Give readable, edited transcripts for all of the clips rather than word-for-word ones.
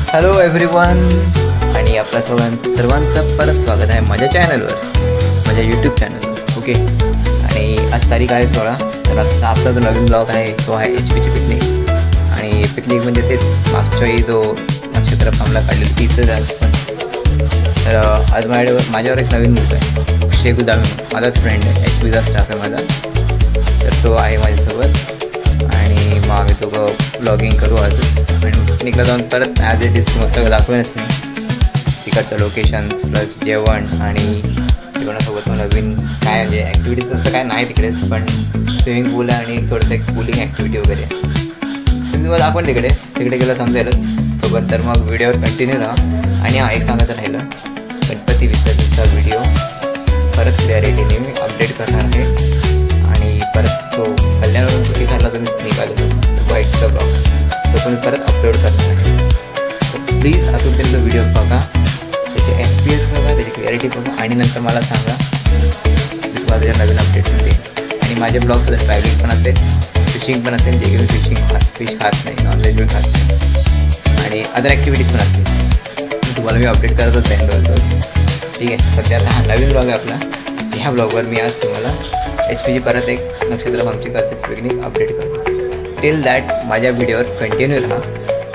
Hello everyone आणि आपल्या सर्वांचं परत स्वागत आहे माझ्या चॅनलवर, माझ्या यूट्यूब चॅनलवर. ओके, आणि आज तारीख आहे 16. तर आजचा आपला जो नवीन ब्लॉग आहे तो आहे HP ची पिकनिक. आणि पिकनिक म्हणजे तेच मागच्याही जो नक्षत्र फार्मला काढलेली तिथं आज पण. तर आज माझ्यावर एक नवीन मुलगा आहे, शेख उदामी, माझाच फ्रेंड आहे, HPचा स्टाफ आहे माझा. तर तो आहे माझ्यासोबत आणि मग आम्ही दोघं ब्लॉगिंग करू आजच. आणि पिकनिकला जाऊन परत ॲज इट इज मस्त दाखवेनच मी तिकडचं लोकेशन्स प्लस जेवण आणि जेवणासोबत मग नवीन काय म्हणजे ॲक्टिव्हिटी तसं काय नाही तिकडेच, पण स्विमिंग पूल आणि थोडंसं एक पूलिंग ॲक्टिव्हिटी वगैरे तुम्ही मग दाखवून तिकडे गेलं समजेलच सोबत. तर मग व्हिडिओवर कंटिन्यू राहा. आणि एक सांगायचं राहिलं, गणपती विसर्जनचा व्हिडिओ परत क्लॅरिटीने मी अपडेट करणार आहे. आणि परत तो कल्याणवरून झाला तुम्ही निघालो बाईकचा ब्लॉग तो तुम्ही परत अपलोड करणार आहे. तर प्लीज अजूनपर्यंत व्हिडिओ बघा, त्याचे FPS बघा, त्याची क्लॅरिटी बघा आणि नंतर मला सांगा मी तुम्हाला त्याच्या नवीन अपडेट मिळते. आणि माझे ब्लॉगसुद्धा ट्रॅव्हलिंग पण असेल, फिशिंग पण असेल, जे की मी फिश खात नाही, नॉनव्हेज मी खात नाही आणि अदर ॲक्टिव्हिटीज पण असतील तुम्हाला मी अपडेट करतच जाईन रोज. ठीक आहे, सध्या आता हा नवीन ब्लॉग आहे आपला. ह्या ब्लॉगवर मी आज तुम्हाला HPची परत एक नक्षत्र फार्मची कल्चर पिकनिक अपडेट करतो. टिल दॅट माझ्या व्हिडिओवर कंटिन्यू राहा.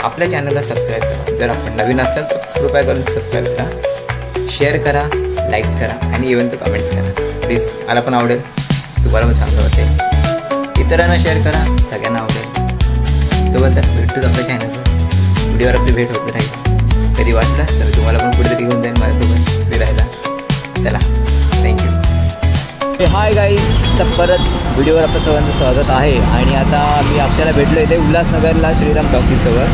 आपल्या चॅनलला सबस्क्राईब करा, जर आपण नवीन असाल तर कृपया करून सबस्क्राईब करा, शेअर करा, लाईक्स करा आणि इव्हन तो कमेंट्स करा प्लीज. मला पण आवडेल, तुम्हाला पण चांगलं वाटेल. इतरांना शेअर करा, सगळ्यांना आवडेल. तोपर्यंत भेटतोच आपल्या चॅनलवर, व्हिडिओवर आपली भेट होत राहील. कधी वाटलं तर तुम्हाला पण कुठेतरी घेऊन जाईल माझ्यासोबत फिरायला. चला, थँक्यू. हाय गाईज, तर परत व्हिडिओवर आपलं सर्वांचं स्वागत आहे. आणि आता मी अक्षयाला भेटलो इथे उल्हासनगरला श्रीराम टॉकीजजवळ.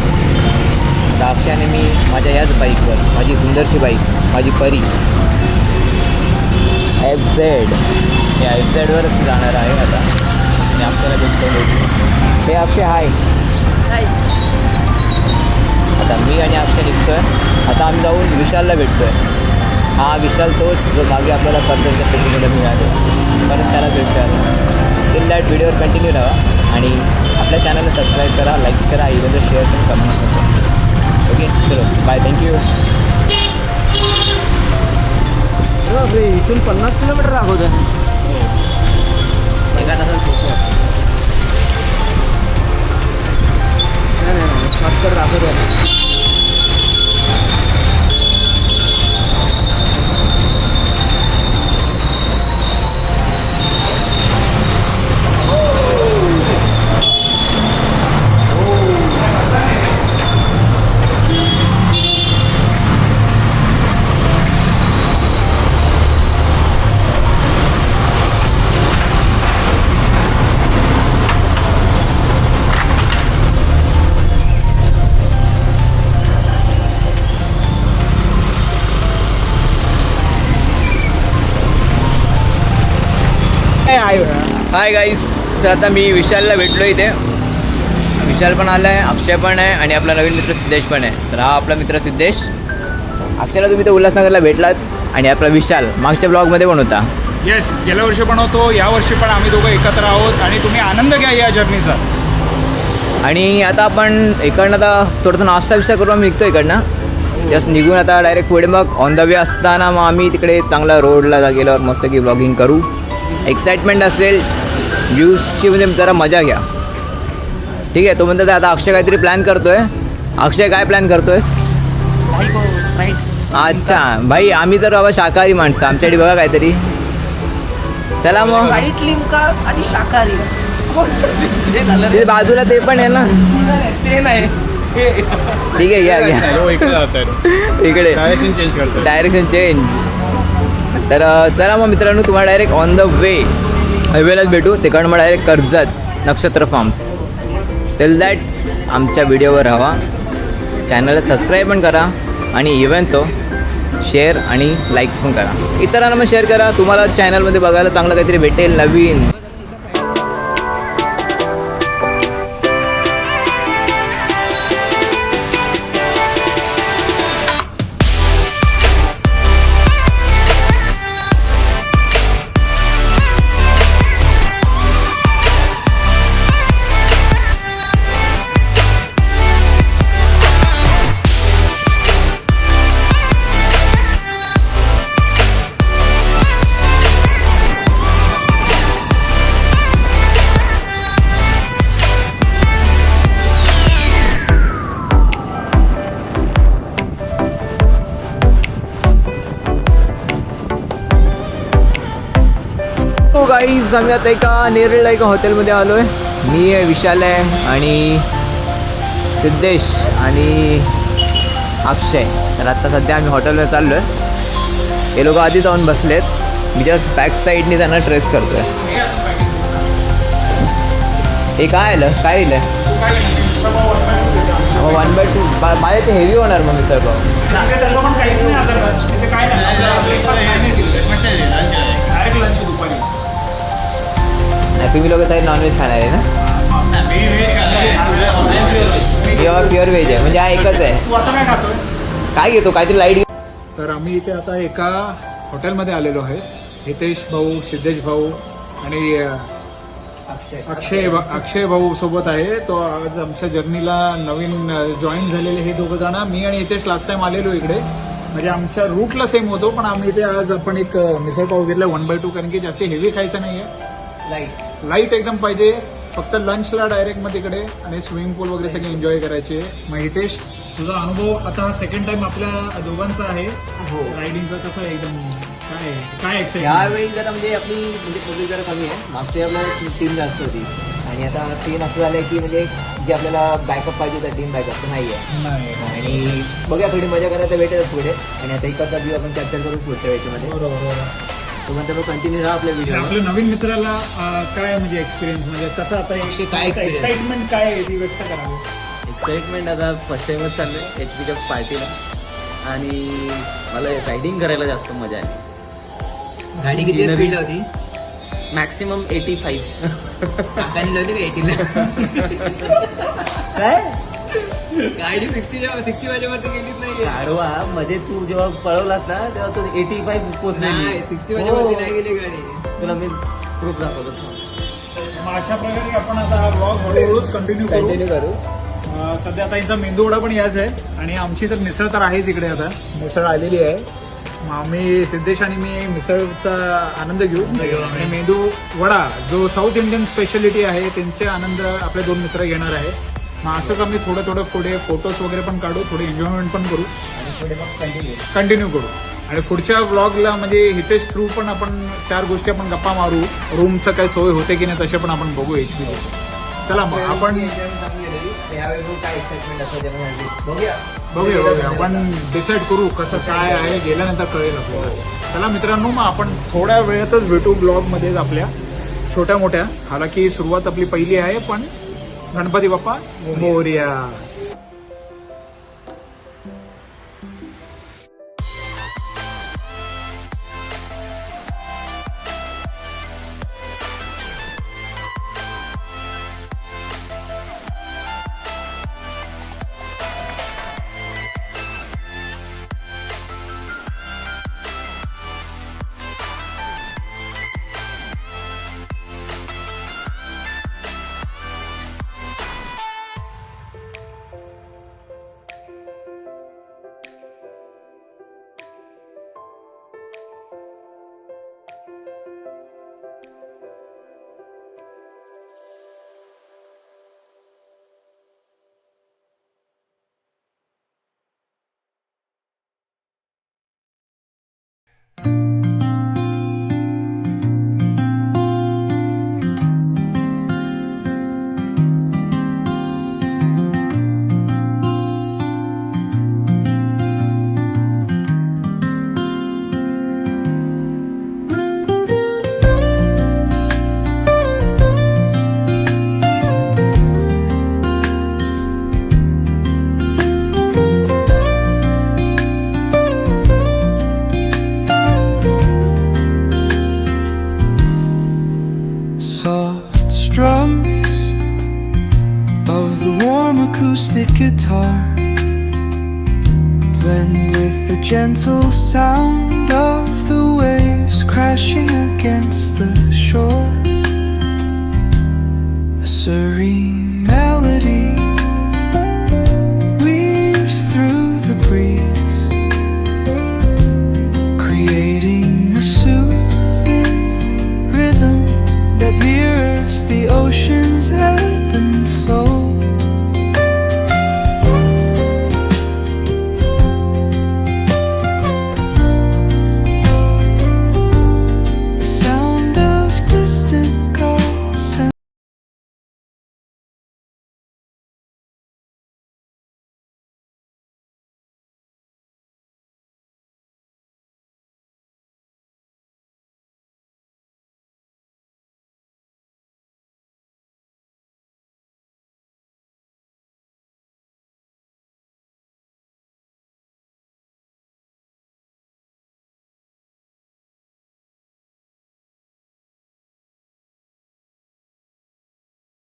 तर अक्षयाने मी माझ्या याच बाईकवर, माझी सुंदरशी बाईक, माझी परी FZ, या FZवर जाणार आहे आता. आणि अक्षयाला भेटतो हे अक्षय. हाय. आता मी आणि अक्षय निघतो आहे. आता आम्ही जाऊन विशालला भेटतो आहे. हा विशाल तोच जो मागे आपल्याला कर्जच्या पिकनिकला मिळाले, परत त्याला भेटतो आहे. टिल दॅट व्हिडिओवर कंटिन्यू राहा आणि आपल्या चॅनलला सबस्क्राईब करा, लाईक्स करा, इव्हन तर शेअर्स आणि कमेंट्स करा. ओके, चलो बाय, थँक्यू. इथून 50 किलोमीटर दाखवत आहे. एका तासात पोहोचतो. शॉर्टकट दाखवत आहे. हाय गाईस, तर आता मी विशालला भेटलो इथे. विशाल पण आला आहे, अक्षय पण आहे आणि आपला नवीन मित्र सिद्धेश पण आहे. तर हा आपला मित्र सिद्धेश. अक्षयला तुम्ही तर उल्हासनगरला भेटलात आणि आपला विशाल मागच्या ब्लॉगमध्ये पण होता. येस, गेल्या वर्षी पण होतो, यावर्षी पण आम्ही दोघं एकत्र आहोत आणि तुम्ही आनंद घ्या या जर्नीचा. आणि आता आपण इकडनं आता थोडंसं नाश्ता बिस्टा करून आम्ही निघतो इकडनं. जस्ट निघून आता डायरेक्ट पुढे मग ऑन द वे असताना मग आम्ही तिकडे चांगला रोडला गेल्यावर मस्त की ब्लॉगिंग करू. एक्साइटमेंट असेल, व्ह्यूजची म्हणजे जरा मजा घ्या. ठीक आहे, तो म्हणतो आता अक्षय काहीतरी प्लॅन करतोय. अक्षय काय प्लॅन करतोयस? अच्छा भाई, आम्ही तर बाबा शाकाहारी माणसं, आमच्यासाठी बघा काहीतरी. चला मग. व्हाईट लिमका आणि शाकाहारी ते बाजूला ते पण आहे ना. ते नाही. ठीक आहे, घ्या इकडे डायरेक्शन चेंज. तर चला मग मित्रांनो, तुम्हाला डायरेक्ट ऑन द वे हायवेलाच भेटू. तिकडनं मग डायरेक्ट कर्जत नक्षत्र फार्म्स. टिल दॅट आमच्या व्हिडिओवर राहा, चॅनलला सबस्क्राईब पण करा आणि इव्हन तो शेअर आणि लाईक्स पण करा. इतरांना मग शेअर करा, तुम्हाला चॅनलमध्ये बघायला चांगलं काहीतरी भेटेल नवीन. गाईज आम्ही आता एका नेरळला एका हॉटेलमध्ये आलो आहे. मी आहे, विशाल आहे आणि सिद्धेश आणि अक्षय. तर आत्ता सध्या आम्ही हॉटेलवर चाललो आहे. हे लोक आधी जाऊन बसलेत. मी जस्ट बॅक साईडने त्यांना ट्रेस करतो आहे. हे काय आलं, काय दिलं? 1/2 माझ्या ते हेवी होणार मग मिसळ पाव. तसं पण काहीच नाही आता lunch. तिथे काय नाही आपल्याला ब्रेकफास्ट नाही दिलं. डायरेक्ट लंच दुपारी. नाही तुम्ही लोक काही नॉनव्हेज खाणार आहे ना? प्युअर व्हेज आहे म्हणजे हा एकच आहे. तू आता काय खातोय? काय घेतो काहीतरी लाईट. तर आम्ही इथे आता एका हॉटेलमध्ये आलेलो आहे. हितेश भाऊ, सिद्धेश भाऊ आणि अक्षय भाऊ सोबत आहे. तो आज आमच्या जर्नीला नवीन जॉईन झालेले हे दोघं जण. मी आणि हितेश लास्ट टाइम आलेलो इकडे, म्हणजे आमच्या रूटला सेम होतो, पण आम्ही इथे आज आपण एक मिसळ पाव घेतला 1/2, कारण की जास्त हेवी खायचं नाहीये, लाईट एकदम पाहिजे. फक्त लंचला डायरेक्ट मग तिकडे आणि स्विमिंग पूल वगैरे सगळे एन्जॉय करायचे. मग हितेश, तुझा अनुभव आता सेकंड टाइम आपल्या दोघांचा आहे रायडिंगचा, कसं आहे एकदम काय एक्साइटमेंट? यावेळी जरा म्हणजे आपली म्हणजे पब्लिक जरा कमी आहे. मागच्या आपल्याला टीम जास्त होती आणि आता सीन असं झालं की म्हणजे जे आपल्याला बॅकअप पाहिजे त्या टीम बॅकअप तर नाही आहे. आणि बघूया थोडी मजा करायला भेटेल पुढे. आणि आता इकडचा व्ह्यू आपण कॅप्चर करू पुढच्या वेळेमध्ये. बरोबर. तुम्हाला कंटिन्यू राहा आपल्या व्हिडिओ. आपल्या नवीन मित्राला काय म्हणजे एक्सपिरियन्स, म्हणजे कसं आता काय experience? एक्साइटमेंट काय आहे ती व्यक्त करावी. एक्साइटमेंट आता फर्स्ट टाइमच चाललं आहे HPच्या पार्टीला आणि मला रायडिंग करायला जास्त मजा आहे. गाडी किती स्पीड होती? मॅक्सिमम 85. काकाने लावली 80ला. काय गाडी 60 माझ्यावरती गेलीच नाही. गाडवा मध्ये तू जेव्हा पळवलास ना तेव्हा तू 85 पोहोचली. 60 माझ्यावरती नाही गेली गाडी. तुला मी प्रूफ दाखवतो. मग अशा प्रकारे आपण आता हा ब्लॉग हळूहळूच कंटिन्यू करू. सध्या आता यांचा मेंदूवडा पण याच आहे आणि आमची तर मिसळ तर आहेच इकडे. आता मिसळ आलेली आहे. मग आम्ही सिद्धेश आणि मी मिसळचा आनंद घेऊ आणि मेंदू वडा जो साऊथ इंडियन स्पेशालिटी आहे त्यांचे आनंद आपले 2 मित्र घेणार आहे. मग असंच आम्ही थोडं पुढे फोटोज वगैरे पण काढू, थोडी एन्जॉयमेंट पण करू आणि पुढे मग कंटिन्यू करू. आणि पुढच्या ब्लॉगला म्हणजे हितेश थ्रू पण आपण 4 गोष्टी आपण गप्पा मारू. रूमचं काय सोय होते की नाही तसे पण आपण बघू HP. चला मग आपण काय एक्साइटमेंट असं बघूया आपण डिसाईड करू कसं काय आहे, गेल्यानंतर कळेल आपल्याला. चला मित्रांनो, मग आपण थोड्या वेळातच भेटू ब्लॉगमध्येच आपल्या छोट्या मोठ्या. हालाकी सुरुवात आपली पहिली आहे, पण Ganpati Bappa Morya. drums of the warm acoustic guitar blend with the gentle sound of the waves crashing against the shore. A serene melody